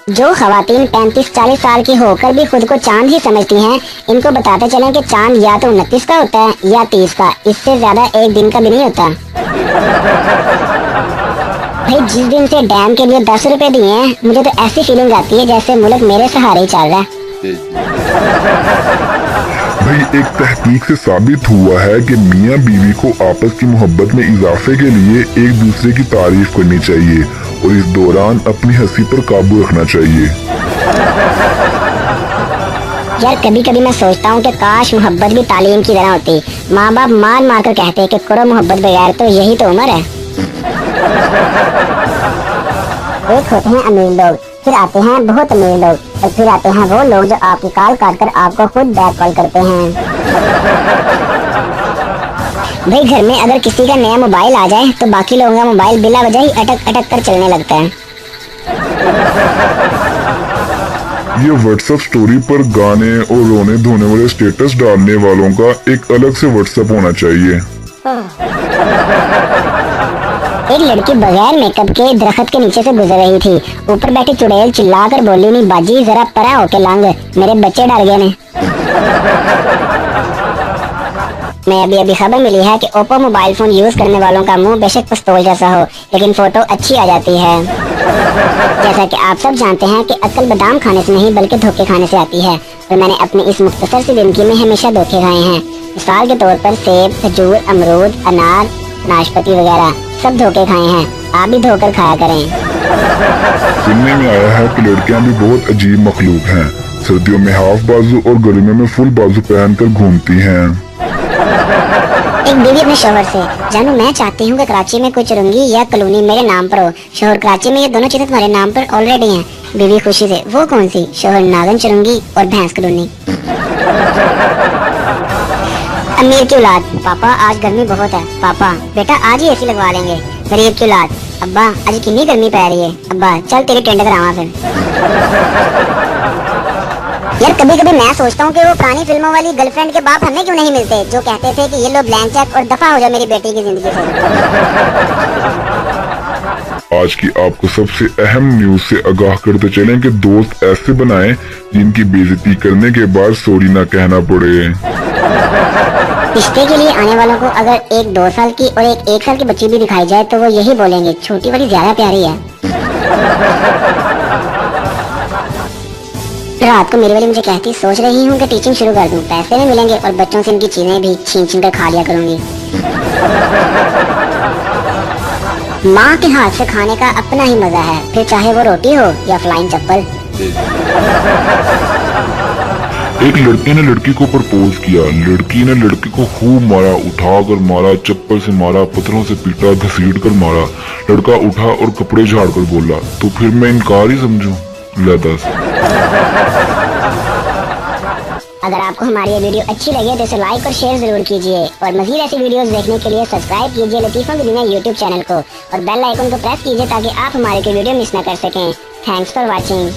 जो खवातीन 35-40 साल की होकर भी खुद को चांद ही समझती हैं, इनको बताते चलें कि चांद या तो 29 का होता है या 30 का, इससे ज्यादा एक दिन का भी नहीं होता। भाई जिस दिन से डैम के लिए 10 रुपए दिए हैं, मुझे तो ऐसी फीलिंग आती है जैसे मुल्क मेरे सहारे ही चल रहा है। भाई एक तहकीक से साबित हुआ है कि मियाँ बीवी को आपस की मोहब्बत में इजाफे के लिए एक दूसरे की तारीफ करनी चाहिए और इस दौरान अपनी हंसी पर काबू रखना चाहिए। यार कभी कभी मैं सोचता हूँ कि काश मोहब्बत भी तालीम की तरह होती। माँ बाप मार मार कर कहते हैं कि करो मोहब्बत बगैर, तो यही तो उम्र है। एक होते हैं अमीर लोग, फिर आते हैं बहुत अमीर लोग, और फिर आते हैं वो लोग जो आपकी कॉल काटकर आपको खुद बैक कॉल करते हैं। भाई घर में अगर किसी का नया मोबाइल आ जाए तो बाकी लोगों का मोबाइल बिला वजह ही अटक अटक कर चलने लगता है। ये व्हाट्सएप स्टोरी पर गाने और रोने धोने वाले स्टेटस डालने वालों का एक अलग से व्हाट्सएप होना चाहिए। एक लड़की बगैर मेकअप के दरख्त के नीचे से गुजर रही थी। ऊपर बैठी चुड़ैल चिल्ला कर बोली, नहीं बाजी जरा परा होके लांग, मेरे बच्चे डर गए ने। मैं अभी खबर मिली है कि ओप्पो मोबाइल फोन यूज करने वालों का मुंह बेशक पिस्तौल जैसा हो, लेकिन फोटो अच्छी आ जाती है। जैसा कि आप सब जानते हैं कि अक्ल बादाम खाने से नहीं बल्कि धोखे खाने से आती है, और मैंने अपनी इस मुख्तसर सी जिंदगी में हमेशा धोखे खाए हैं। मिसाल के तौर पर सेब, खजूर, अमरूद, अनार, नाशपाती वगैरह सब धोखे खाए हैं। आप भी धोकर खाया करें। सुनने में आया है कि लड़कियां भी बहुत अजीब मखलूक हैं। सर्दियों में हाफ बाजू और गर्मियों में फुल बाजू पहनकर घूमती हैं। एक बीवी अपने शोहर से, जानू मैं चाहती हूँ कि कराची में कोई चुरंगी या कॉलोनी मेरे नाम पर हो। शोहर, कराची में ये दोनों चीजें तुम्हारे नाम पर ऑलरेडी हैं। बीवी खुशी से, वो कौन सी? शोहर, नागन चुरंगी और भैंस कॉलोनी। अमीर की औलाद, पापा आज गर्मी बहुत है। पापा, बेटा आज ही एसी लगवा लेंगे। गरीब की औलाद, अब्बा आज कितनी गर्मी पै रही है। अब्बा, चल तेरी टेंट करावा फिर। यार कभी कभी मैं सोचता हूँ कि वो पुरानी फिल्मों वाली गर्लफ्रेंड के बाप हमें क्यों नहीं मिलते, जो कहते थे कि ये लो ब्लैंक चेक और दफा हो जाए मेरी बेटी की जिंदगी से। आज की आपको सबसे अहम न्यूज से आगाह करते चलें कि दोस्त ऐसे बनाएं जिनकी बेइज्जती करने के बाद सॉरी ना कहना पड़े। रिश्ते के लिए आने वालों को अगर एक 2 साल की और एक 1 साल की बच्ची भी दिखाई जाए तो वो यही बोलेंगे, छोटी बड़ी ज्यादा प्यारी है। रात को मेरी वाली मुझे कहती, सोच रही हूँ कि टीचिंग शुरू कर दूँ, पैसे भी मिलेंगे और बच्चों से इनकी चीजें भी छीन छीन कर खा लिया करूँगी। माँ के हाथ से खाने का अपना ही मजा है, फिर चाहे वो रोटी हो या फ्लाइंग चप्पल। एक लड़के ने लड़की को प्रपोज किया। लड़की ने लड़के को खूब मारा, उठाकर मारा, चप्पल से मारा, पत्थरों से पीटा, घसीट कर मारा। लड़का उठा और कपड़े झाड़ कर बोला, तो फिर मैं इनकार ही समझूं? ले दस। अगर आपको हमारी ये वीडियो अच्छी लगे तो इसे लाइक और शेयर जरूर कीजिए, और मज़ीद ऐसी वीडियोस देखने के लिए सब्सक्राइब कीजिए लतीफ़ों की दुनिया यूट्यूब चैनल को, और बेल आइकन को प्रेस कीजिए ताकि आप हमारे कोई वीडियो मिस न कर सकें। Thanks for watching.